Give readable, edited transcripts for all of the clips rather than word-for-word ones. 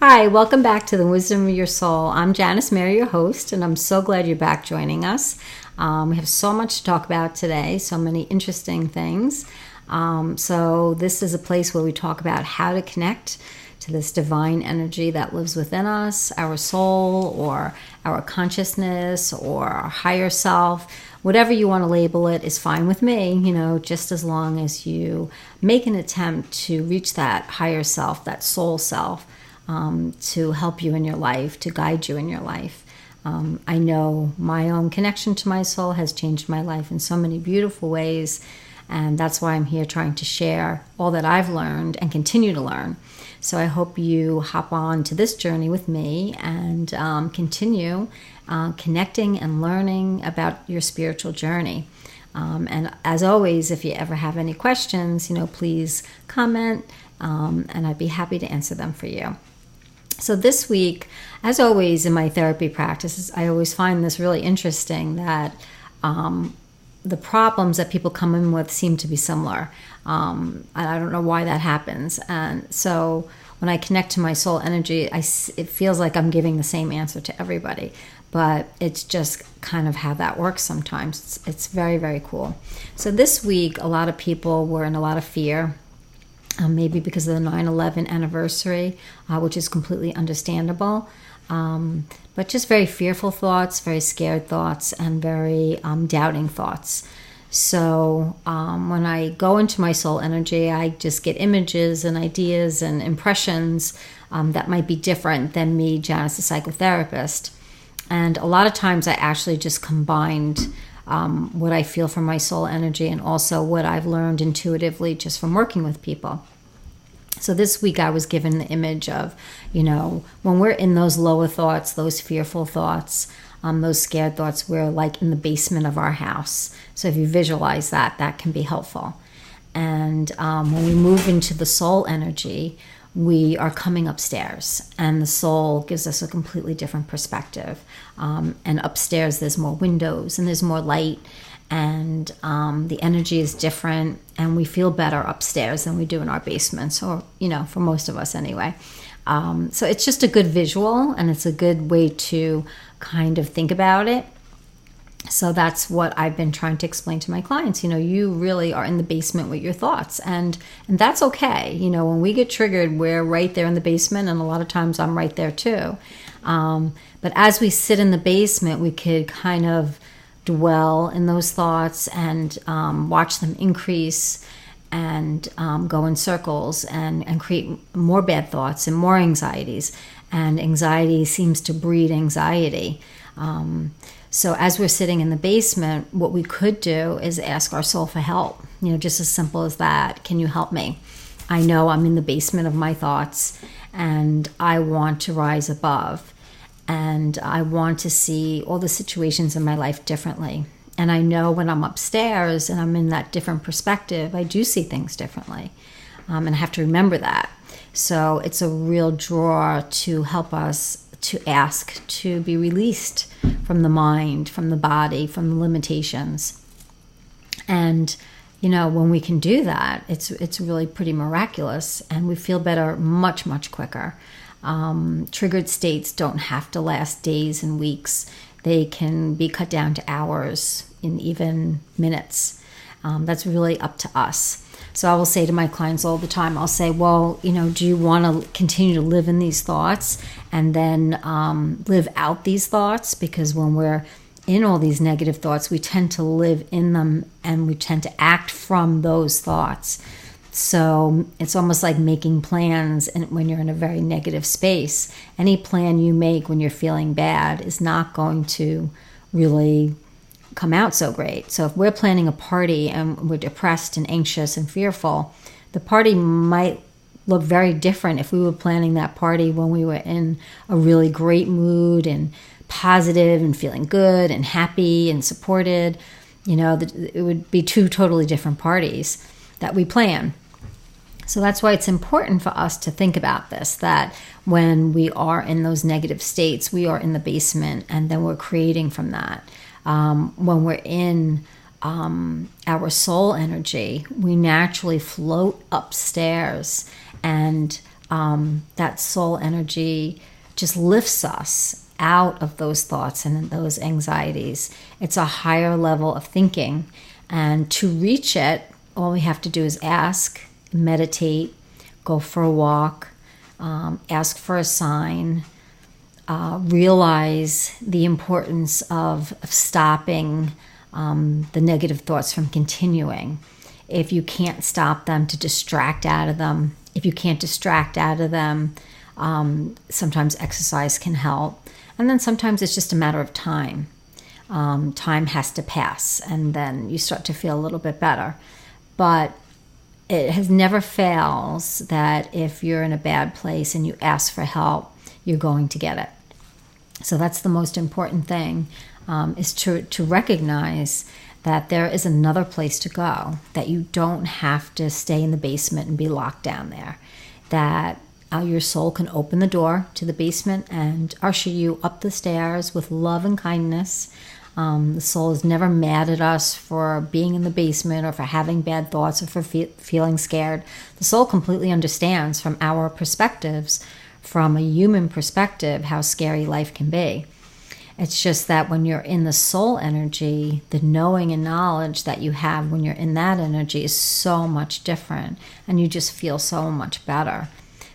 Hi, welcome back to the Wisdom of Your Soul. I'm Janice Mary, your host, and I'm so glad you're back joining us. We have so much to talk about today, so many interesting things. So this is a place where we talk about how to connect to this divine energy that lives within us, our soul, or our consciousness, or our higher self. Whatever you want to label it is fine with me, just as long as you make an attempt to reach that higher self, that soul self, to help you in your life, to guide you in your life. I know my own connection to my soul has changed my life in so many beautiful ways, and that's why I'm here trying to share all that I've learned and continue to learn. So I hope you hop on to this journey with me and continue connecting and learning about your spiritual journey. And as always, if you ever have any questions, please comment, and I'd be happy to answer them for you. So this week, as always in my therapy practices, I always find this really interesting that the problems that people come in with seem to be similar. And I don't know why that happens. And so when I connect to my soul energy, it feels like I'm giving the same answer to everybody. But it's just kind of how that works sometimes. It's very, very cool. So this week, a lot of people were in a lot of fear. Maybe because of the 9/11 anniversary, which is completely understandable. But just very fearful thoughts, very scared thoughts, and very doubting thoughts. So when I go into my soul energy, I just get images and ideas and impressions that might be different than me, Janice, the psychotherapist. And a lot of times I actually just combined what I feel from my soul energy and also what I've learned intuitively just from working with people. So this week I was given the image of, when we're in those lower thoughts, those fearful thoughts, those scared thoughts, we're like in the basement of our house. So if you visualize that, that can be helpful. And when we move into the soul energy, we are coming upstairs, and the soul gives us a completely different perspective. And upstairs, there's more windows and there's more light, and the energy is different, and we feel better upstairs than we do in our basements, or, for most of us anyway. So it's just a good visual, and it's a good way to kind of think about it. So that's what I've been trying to explain to my clients. You really are in the basement with your thoughts, and that's okay. When we get triggered, we're right there in the basement, and a lot of times I'm right there too. But as we sit in the basement, we could kind of dwell in those thoughts and watch them increase and go in circles and create more bad thoughts and more anxieties. And anxiety seems to breed anxiety. So as we're sitting in the basement, what we could do is ask our soul for help. Just as simple as that. Can you help me? I know I'm in the basement of my thoughts, and I want to rise above. And I want to see all the situations in my life differently. And I know when I'm upstairs and I'm in that different perspective, I do see things differently. And I have to remember that. So it's a real draw to help us to ask to be released from the mind, from the body, from the limitations. And, when we can do that, it's really pretty miraculous, and we feel better much, much quicker. Triggered states don't have to last days and weeks. They can be cut down to hours and even minutes. That's really up to us. So I will say to my clients all the time, I'll say, well, do you want to continue to live in these thoughts and then live out these thoughts? Because when we're in all these negative thoughts, we tend to live in them, and we tend to act from those thoughts. So it's almost like making plans when you're in a very negative space. Any plan you make when you're feeling bad is not going to really come out so great. So if we're planning a party and we're depressed and anxious and fearful, the party might look very different if we were planning that party when we were in a really great mood and positive and feeling good and happy and supported. It would be two totally different parties that we plan. So that's why it's important for us to think about this, that when we are in those negative states, we are in the basement, and then we're creating from that. When we're in our soul energy, we naturally float upstairs and that soul energy just lifts us out of those thoughts and those anxieties. It's a higher level of thinking. And to reach it, all we have to do is ask, meditate, go for a walk, ask for a sign, realize the importance of stopping the negative thoughts from continuing. If you can't stop them, to distract out of them. If you can't distract out of them, sometimes exercise can help. And then sometimes it's just a matter of time. Time has to pass, and then you start to feel a little bit better. But it has never fails that if you're in a bad place and you ask for help, you're going to get it. So that's the most important thing, is to recognize that there is another place to go, that you don't have to stay in the basement and be locked down there, that your soul can open the door to the basement and usher you up the stairs with love and kindness. The soul is never mad at us for being in the basement or for having bad thoughts or for feeling scared. The soul completely understands from our perspectives, from a human perspective, how scary life can be. It's just that when you're in the soul energy, the knowing and knowledge that you have when you're in that energy is so much different, and you just feel so much better.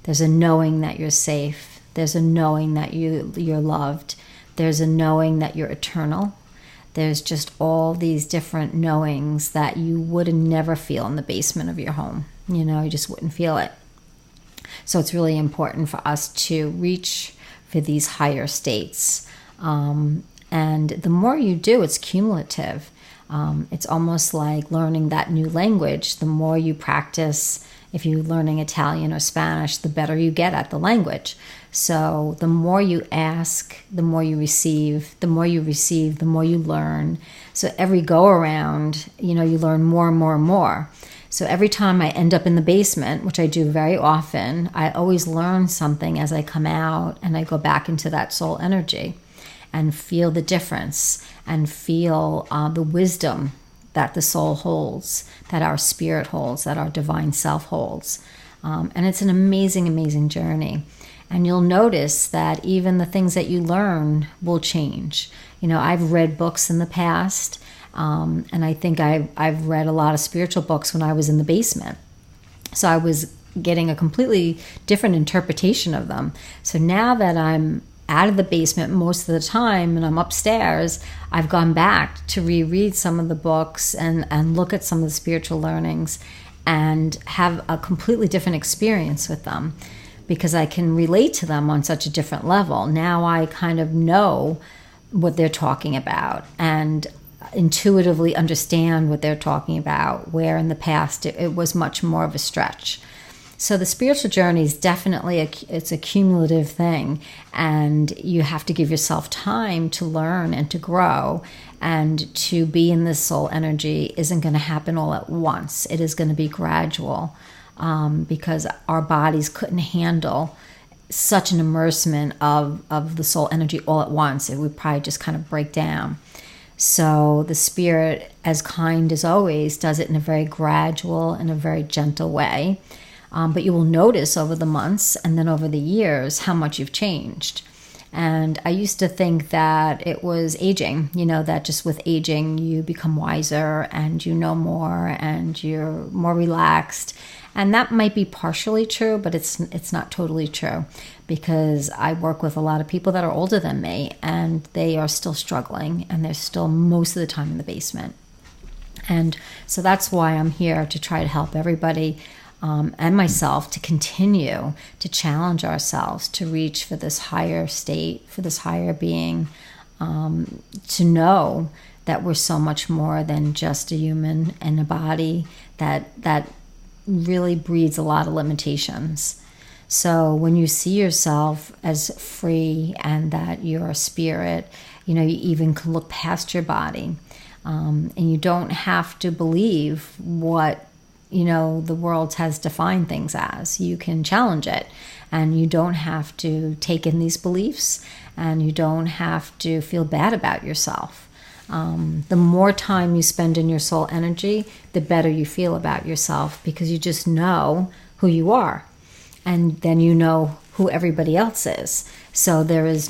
There's a knowing that you're safe. There's a knowing that you're loved. There's a knowing that you're eternal. There's just all these different knowings that you would never feel in the basement of your home. You just wouldn't feel it. So it's really important for us to reach for these higher states. And the more you do, it's cumulative. It's almost like learning that new language. The more you practice, if you're learning Italian or Spanish, the better you get at the language. So the more you ask, the more you receive, the more you receive, the more you learn. So every go around, you learn more and more and more. So every time I end up in the basement, which I do very often, I always learn something as I come out, and I go back into that soul energy and feel the difference and feel the wisdom that the soul holds, that our spirit holds, that our divine self holds. And it's an amazing, amazing journey. And you'll notice that even the things that you learn will change. I've read books in the past, and I think I've read a lot of spiritual books when I was in the basement. So I was getting a completely different interpretation of them. So now that I'm out of the basement most of the time and I'm upstairs, I've gone back to reread some of the books and look at some of the spiritual learnings and have a completely different experience with them, because I can relate to them on such a different level. Now I kind of know what they're talking about and intuitively understand what they're talking about, where in the past it was much more of a stretch. So the spiritual journey is definitely it's a cumulative thing, and you have to give yourself time to learn and to grow, and to be in this soul energy isn't going to happen all at once. It is going to be gradual, because our bodies couldn't handle such an immersement of the soul energy all at once. It would probably just kind of break down. So the spirit, as kind as always, does it in a very gradual and a very gentle way. But you will notice over the months and then over the years how much you've changed. And I used to think that it was aging, that just with aging you become wiser and you know more and you're more relaxed. And that might be partially true, but it's not totally true, because I work with a lot of people that are older than me and they are still struggling, and they're still most of the time in the basement. And so that's why I'm here, to try to help everybody and myself to continue to challenge ourselves to reach for this higher state, for this higher being, to know that we're so much more than just a human and a body that really breeds a lot of limitations. So when you see yourself as free and that you're a spirit, you even can look past your body, and you don't have to believe what the world has defined things as. You can challenge it, and you don't have to take in these beliefs, and you don't have to feel bad about yourself. The more time you spend in your soul energy, the better you feel about yourself, because you just know who you are. and then you know who everybody else is. So there is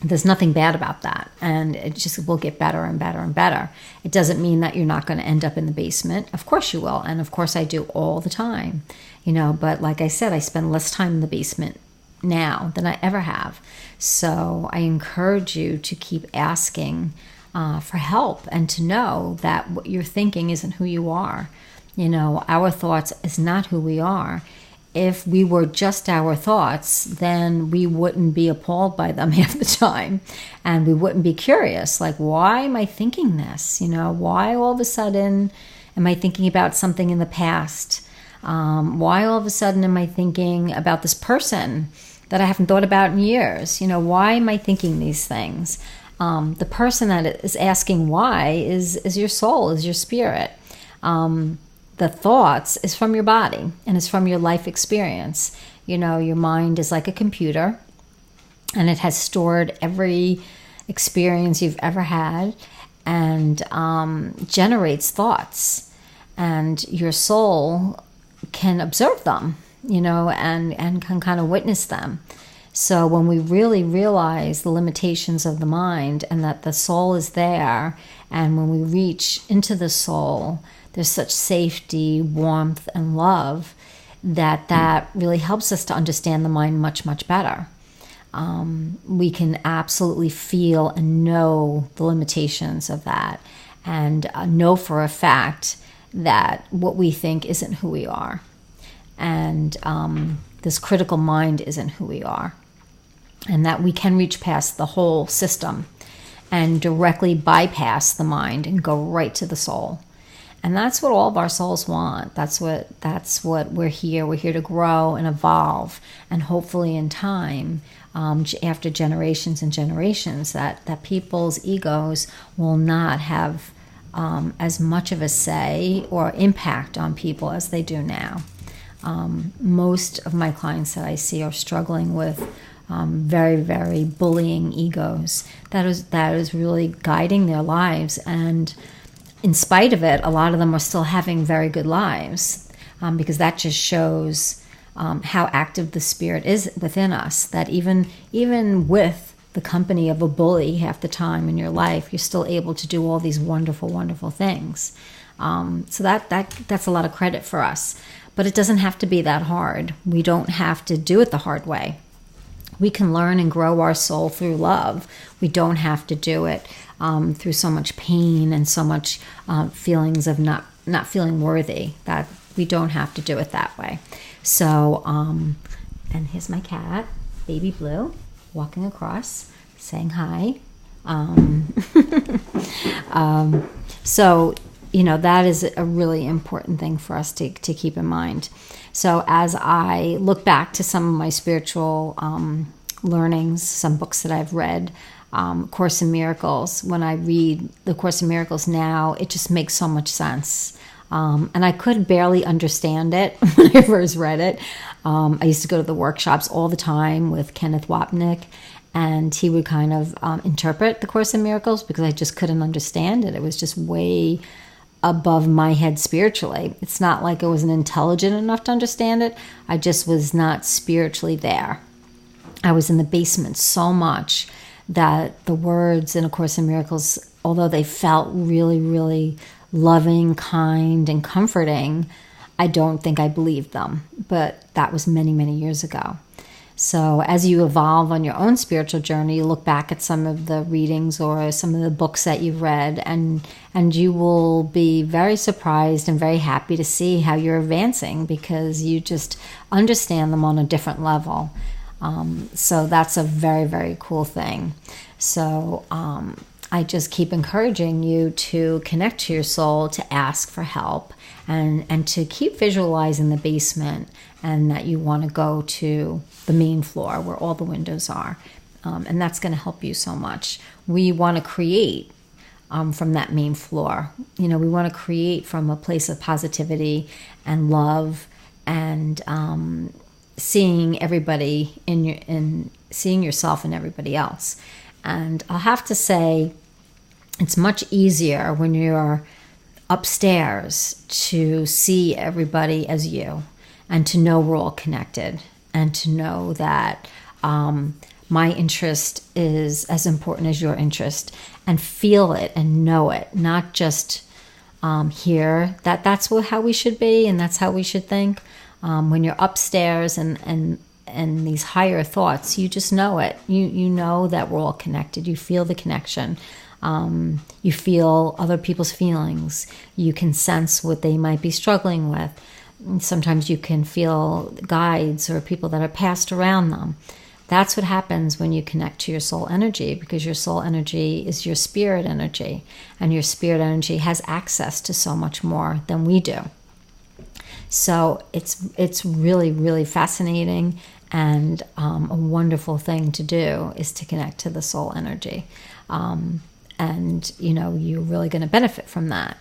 there's nothing bad about that, and it just will get better and better and better. It doesn't mean that you're not going to end up in the basement. Of course you will, and of course I do all the time, but like I said, I spend less time in the basement now than I ever have. So I encourage you to keep asking for help, and to know that what you're thinking isn't who you are. Our thoughts is not who we are. If we were just our thoughts, then we wouldn't be appalled by them half the time. And we wouldn't be curious, like, why am I thinking this? Why all of a sudden am I thinking about something in the past? Why all of a sudden am I thinking about this person that I haven't thought about in years? Why am I thinking these things? The person that is asking why is your soul, is your spirit. The thoughts is from your body, and it's from your life experience. Your mind is like a computer, and it has stored every experience you've ever had, and generates thoughts. And your soul can observe them, and can kind of witness them. So when we really realize the limitations of the mind, and that the soul is there, and when we reach into the soul, there's such safety, warmth, and love that really helps us to understand the mind much, much better. We can absolutely feel and know the limitations of that, and know for a fact that what we think isn't who we are. And this critical mind isn't who we are. And that we can reach past the whole system and directly bypass the mind and go right to the soul. And that's what all of our souls want. That's what we're here. We're here to grow and evolve, and hopefully in time, after generations and generations, that people's egos will not have as much of a say or impact on people as they do now. Most of my clients that I see are struggling with very, very bullying egos. That is really guiding their lives, and in spite of it, a lot of them are still having very good lives, because that just shows how active the spirit is within us. That even with the company of a bully half the time in your life, you're still able to do all these wonderful, wonderful things. So that's a lot of credit for us. But it doesn't have to be that hard. We don't have to do it the hard way. We can learn and grow our soul through love. We don't have to do it through so much pain and so much feelings of not feeling worthy. That we don't have to do it that way. So, and here's my cat, Baby Blue, walking across, saying hi. So, that is a really important thing for us to keep in mind. So as I look back to some of my spiritual learnings, some books that I've read, Course in Miracles, when I read the Course in Miracles now, it just makes so much sense. And I could barely understand it when I first read it. I used to go to the workshops all the time with Kenneth Wapnick, and he would kind of interpret the Course in Miracles because I just couldn't understand it. It was just way above my head spiritually. It's not like I wasn't intelligent enough to understand it. I just was not spiritually there. I was in the basement so much that the words in A Course in Miracles, although they felt really, really loving, kind, and comforting, I don't think I believed them. But that was many, many years ago. So as you evolve on your own spiritual journey, you look back at some of the readings or some of the books that you've read, and you will be very surprised and very happy to see how you're advancing because you just understand them on a different level. So that's a very, very cool thing. So I just keep encouraging you to connect to your soul, to ask for help, and to keep visualizing the basement, and that you want to go to the main floor where all the windows are. And that's going to help you so much. We want to create from that main floor. We want to create from a place of positivity and love, and seeing everybody in seeing yourself in everybody else. And I'll have to say, it's much easier when you're upstairs to see everybody as you and to know we're all connected, and to know that my interest is as important as your interest, and feel it and know it, not just hear that that's how we should be and that's how we should think. When you're upstairs and these higher thoughts, you just know it. You know that we're all connected. You feel the connection. You feel other people's feelings. You can sense what they might be struggling with. Sometimes you can feel guides or people that are passed around them. That's what happens when you connect to your soul energy, because your soul energy is your spirit energy, and your spirit energy has access to so much more than we do. So it's really, really fascinating, and a wonderful thing to do is to connect to the soul energy. And, you're really going to benefit from that.